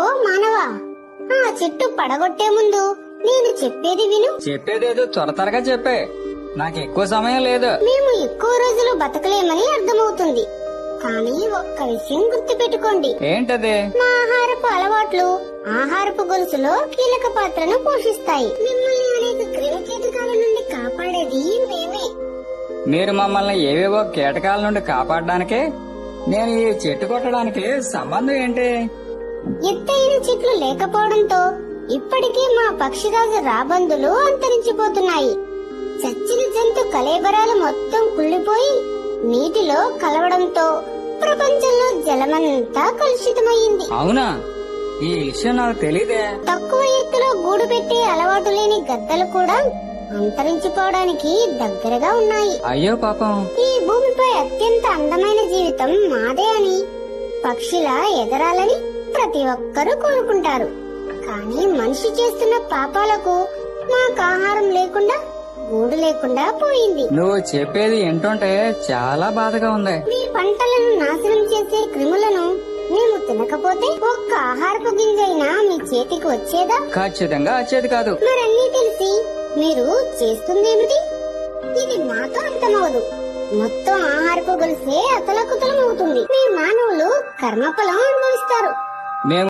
ఓ మానవా, ఆ చెట్టు పడగొట్టే ముందు నేను చెప్పేది విను. చెప్పేదేదో త్వరగా చెప్పే, నాకు ఎక్కువ సమయం లేదు. మేము ఎక్కువ రోజులు బతకలేమని అర్థమవుతుంది, కానీ ఒక్క విషయం గుర్తుపెట్టుకోండి. ఏంటది? మా ఆహారపు అలవాట్లు ఆహారపు గొలుసులో కీలక పాత్రను పోషిస్తాయి. మిమ్మల్ని అనేక క్రిమి కీటకాల నుండి కాపాడేది మేమే. మీరు మమ్మల్ని ఏవేవో కీటకాల నుండి కాపాడడానికే నేను ఈ చెట్టు కొట్టడానికి సంబంధం ఏంటి? ఎత్తైన చెట్లు లేకపోవడంతో ఇప్పటికే మా పక్షిరాజు రాబందులు అంతరించిపోతున్నాయి. చచ్చిన జంతు కళేబరాలు మొత్తం కుళ్ళిపోయి నీటిలో కలవడంతో ప్రపంచంలో జలమంతా కలుషితమైంది. అవునా? ఈ విషయం నాకు తెలీదే. తక్కువ ఎత్తులో గూడు పెట్టే అలవాటు లేని గద్దలు కూడా అంతరించిపోవడానికి దగ్గరగా ఉన్నాయి. అయ్యో పాపం. ఈ భూమిపై అత్యంత అందమైన జీవితం మాదే అని, పక్షిలా ఎగరాలని ప్రతి ఒక్కరూ కోరుకుంటారు. కానీ మనిషి చేస్తున్న పాపాలకు మాకు ఆహారం లేకుండా, గూడు లేకుండా పోయింది. నువ్వు చెప్పేది ఏంటంటే చాలా బాధగా ఉంది. మీ పంటలను నాశనం చేసే క్రిములను మేము తినకపోతే ఒక్క ఆహారపు గింజైనా మీ చేతికి వచ్చేదా? ఖచ్చితంగా వచ్చేది కాదు. మరన్నీ తెలిసి మీరు చేస్తుందేమిటి? ఇది మాతో అంతమవదు. మొత్తం ఆహారపు గొలుసే అతలకుతలమవుతుంది. మీ మానవులు కర్మఫలం అనుభవిస్తారు. మేము